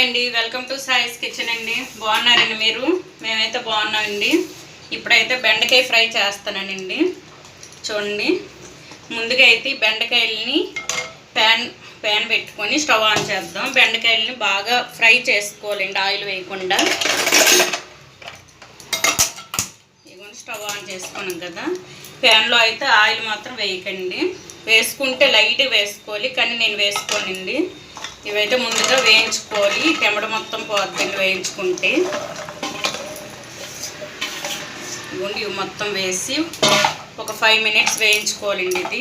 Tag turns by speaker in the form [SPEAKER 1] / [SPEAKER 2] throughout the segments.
[SPEAKER 1] Hi అండి, welcome to సాయిస్ kitchen అండి. బాగున్నారండి మీరు? మేమైతే బాగున్నామండి. ఇప్పుడైతే బెండకాయ ఫ్రై చేస్తానండి. చూడండి, ముందుగా అయితే బెండకాయలని ప్యాన్ పెట్టుకొని స్టవ్ ఆన్ చేద్దాం. బెండకాయలని బాగా ఫ్రై చేసుకోవాలండి, ఆయిల్ వేయకుండా. ఇదిగోండి, స్టవ్ ఆన్ చేసుకున్నాం కదా. ప్యాన్లో అయితే ఆయిల్ మాత్రం వేయకండి. వేసుకుంటే లైట్గా వేసుకోవాలి, కానీ నేను వేసుకోనండి. ఇవైతే ముందుగా వేయించుకోవాలి, తెమ్మడ మొత్తం పోద్దండి వేయించుకుంటే. ఇవ్వండి, ఇవి మొత్తం వేసి ఒక 5 మినిట్స్ వేయించుకోవాలండి.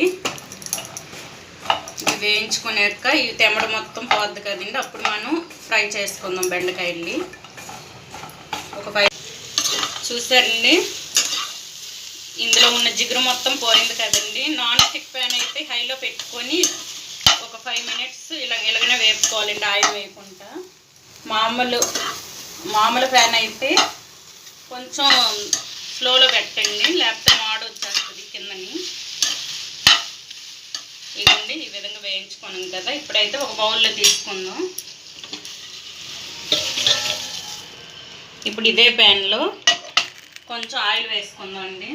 [SPEAKER 1] ఇది వేయించుకున్నాక ఇవి తెమ్మడ మొత్తం పోద్ది కదండి, అప్పుడు మనం ఫ్రై చేసుకుందాం బెండకాయల్ని. ఒక 5 చూసారండి, ఇందులో ఉన్న జిగురు మొత్తం పోయింది కదండి. నాన్ స్టిక్ ప్యాన్ అయితే హైలో పెట్టుకొని ఒక 5 మినిట్స్ ఇలాగనే వేపుకోవాలండి, ఆయిల్ వేయకుండా. మామూలు ప్యాన్ అయితే కొంచెం స్లోలో పెట్టండి, లేకపోతే మాడు వచ్చేస్తుంది కిందని. ఇదండి, ఈ విధంగా వేయించుకున్నాం కదా. ఇప్పుడైతే ఒక బౌల్లో తీసుకుందాం. ఇప్పుడు ఇదే ప్యాన్లో కొంచెం ఆయిల్ వేసుకుందాం అండి.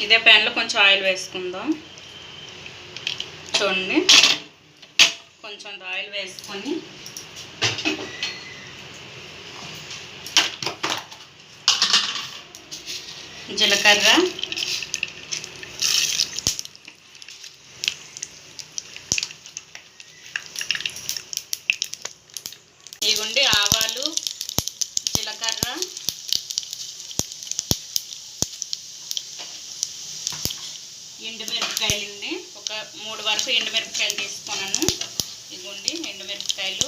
[SPEAKER 1] ఇదే ప్యాన్లో కొంచెం ఆయిల్ వేసుకుందాం. చూడండి, కొంచెం ఆయిల్ వేసుకొని జీలకర్ర, ఇదిగోండి ఆవాలు, జీలకర్ర, ఎండుమిరపకాయలండి. ఒక 3 వరకు ఎండుమిరపకాయలు తీసుకున్నాను. ఇదిగోండి ఎండుమిరపకాయలు.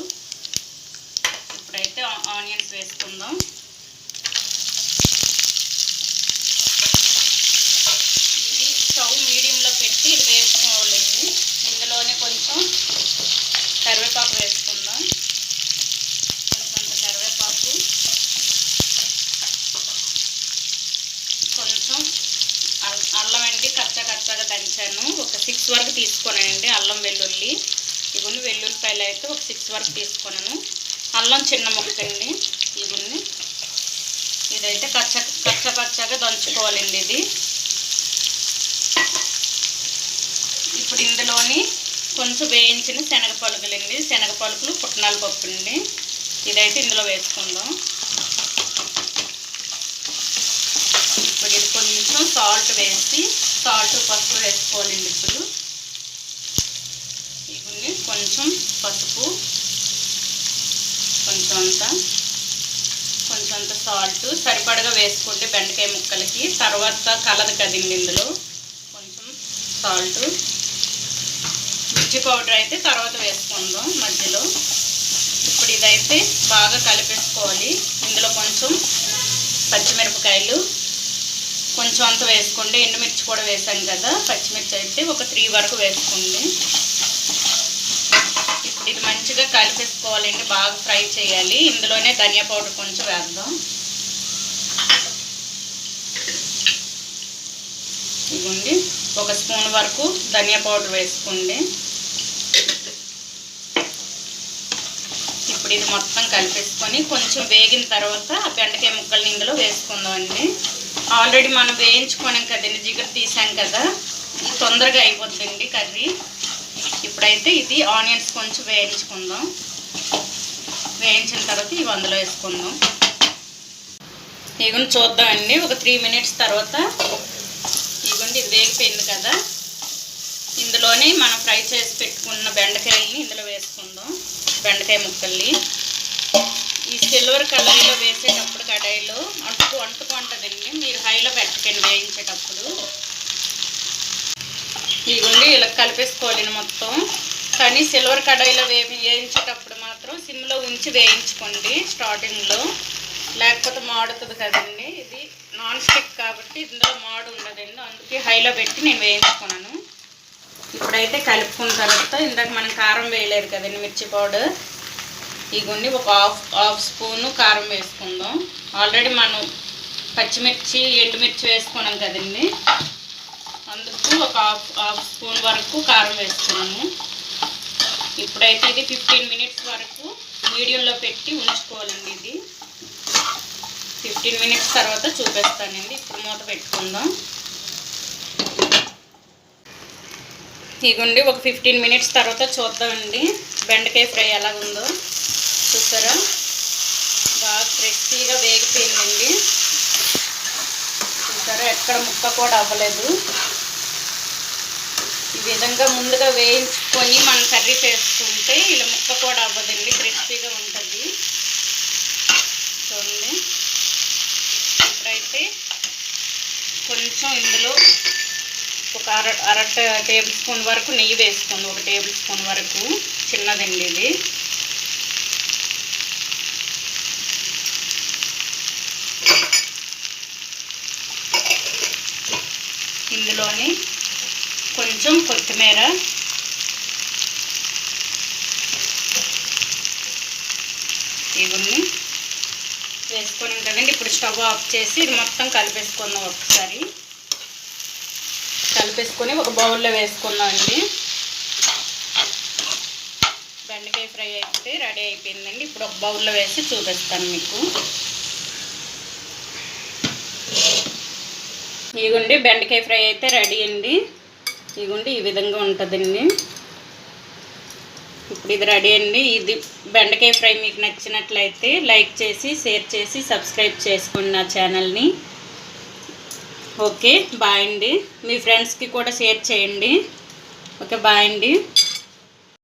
[SPEAKER 1] ఇప్పుడైతే ఆనియన్స్ వేసుకుందాం. ఇది స్టవ్ మీడియంలో పెట్టి ఇది వేసుకోవాలండి. ఇందులోనే కొంచెం కరివేపాకు వేసుకుందాం. కొంచెం కరివేపాకు, కొంచెం అల్లం అండి, కచ్చగా దంచాను. ఒక 6 వరకు తీసుకున్నానండి అల్లం వెల్లుల్లి. ఇవన్నీ వెల్లుల్లిపాయలు అయితే ఒక 6 వరకు తీసుకున్నాను. అల్లం చిన్న ముక్క అండి. ఇవన్నీ ఇదైతే కచ్చగా దంచుకోవాలండి. ఇది ఇప్పుడు ఇందులోని కొంచెం వేయించిన శనగపలుకులండి, శనగపలుకులు, పుట్నాల పప్పు అండి. ఇదైతే ఇందులో వేసుకుందాం. ఇప్పుడు ఇది కొంచెం సాల్ట్ వేసి, సాల్ట్ పసుపు వేసుకోవాలండి. ఇప్పుడు ఇవన్నీ కొంచెం పసుపు, కొంచెం అంత సాల్ట్ సరిపడగా వేసుకుంటే బెండకాయ ముక్కలకి తర్వాత కలదు కదండి. ఇందులో కొంచెం సాల్ట్, మిర్చి పౌడర్ అయితే తర్వాత వేసుకుందాం మధ్యలో. ఇప్పుడు ఇదైతే బాగా కలిపేసుకోవాలి. ఇందులో కొంచెం పచ్చిమిరపకాయలు కొంచెం అంత వేసుకోండి. ఎండుమిర్చి కూడా వేసాం కదా. పచ్చిమిర్చి అయితే ఒక 3 వరకు వేసుకోండి. ఇప్పుడు ఇది మంచిగా కలిపేసుకోవాలండి, బాగా ఫ్రై చేయాలి. ఇందులోనే ధనియా పౌడర్ కొంచెం వేద్దాం. ఇదిగోండి, 1 స్పూన్ వరకు ధనియా పౌడర్ వేసుకోండి. ఇప్పుడు ఇది మొత్తం కలిపేసుకొని కొంచెం వేగిన తర్వాత బెండకాయ ముక్కల్ని ఇందులో వేసుకుందాం అండి. ఆల్రెడీ మనం వేయించుకోనాం కదండి, జిగురు తీసాం కదా, తొందరగా అయిపోతుందండి కర్రీ. ఇప్పుడైతే ఇది ఆనియన్స్ కొంచెం వేయించుకుందాం. వేయించిన తర్వాత ఇవి అందులో వేసుకుందాం. ఇవన్నీ చూద్దామండి. ఒక 3 మినిట్స్ తర్వాత ఇదిగోండి, ఇది వేగిపోయింది కదా. ఇందులోనే మనం ఫ్రై చేసి పెట్టుకున్న బెండకాయలని ఇందులో వేసుకుందాం. బెండకాయ ముక్కల్ని ఈ సిల్వర్ కడాయిలో వేసేటప్పుడు కడాయిలో అంటుకుంటుందండి. మీరు హైలో పెట్టకండి వేయించేటప్పుడు. ఇదిగోండి, ఇలా కలిపేసుకోవాలి మొత్తం. కానీ సిల్వర్ కడాయిలో వేయించేటప్పుడు మాత్రం సిమ్లో ఉంచి వేయించుకోండి స్టార్టింగ్లో, లేకపోతే మాడుతుంది కదండి. ఇది నాన్ స్టిక్ కాబట్టి ఇందులో మాడు ఉండదండి, అందుకే హైలో పెట్టి నేను వేయించుకున్నాను. ఇప్పుడైతే కలుపుకున్న తర్వాత ఇందాక మనం కారం వేయలేదు కదండి, మిర్చి పౌడర్. ఇదిగోండి, ఒక హాఫ్ స్పూను కారం వేసుకుందాం. ఆల్రెడీ మనం పచ్చిమిర్చి, ఎండుమిర్చి వేసుకున్నాం కదండి, అందుకు ఒక హాఫ్ స్పూన్ వరకు కారం వేసుకున్నాము. ఇప్పుడైతే ఇది 15 మినిట్స్ వరకు మీడియంలో పెట్టి ఉంచుకోవాలండి. ఇది 15 మినిట్స్ తర్వాత చూపిస్తానండి. ఇప్పుడు మూత పెట్టుకుందాం. ఇదిగోండి ఒక 15 మినిట్స్ తర్వాత చూద్దామండి బెండకాయ ఫ్రై ఎలా ఉందో. చూసారా, బాగా క్రిస్పీగా వేగిపోయిందండి. చూసారా, ఎక్కడ ముక్క కూడా అవ్వలేదు. ఈ విధంగా ముందుగా వేయించుకొని మనం కర్రీ చేసుకుంటే ఇలా ముక్క కూడా అవ్వదండి, క్రిస్పీగా ఉంటుంది. చూడండి, ఇప్పుడైతే కొంచెం ఇందులో ఒక అర టేబుల్ స్పూన్ వరకు నెయ్యి వేసుకోండి. 1 టేబుల్ స్పూన్ వరకు, చిన్నదండి ఇది. ఇందులోని కొంచెం కొత్తిమీర, ఇవన్నీ వేసుకొని కదండి. ఇప్పుడు స్టవ్ ఆఫ్ చేసి ఇది మొత్తం కలిపేసుకుందాం. ఒకసారి కలిపేసుకొని ఒక బౌల్లో వేసుకుందాం అండి. బెండకాయ ఫ్రై అయితే రెడీ అయిపోయిందండి. ఇప్పుడు ఒక బౌల్లో వేసి చూపిస్తాను మీకు. ఇదిగోండి బెండకాయ ఫ్రై అయితే రెడీ అండి. ఇదిగోండి ఈ విధంగా ఉంటుందండి. ఇప్పుడు ఇది రెడీ అండి. ఇది బెండకాయ ఫ్రై మీకు నచ్చినట్లయితే లైక్ చేసి, షేర్ చేసి, సబ్స్క్రైబ్ చేసుకోండి నా ఛానల్ని. ఓకే, బాయ్ అండి. మీ ఫ్రెండ్స్కి కూడా షేర్ చేయండి. ఓకే, బాయ్ అండి.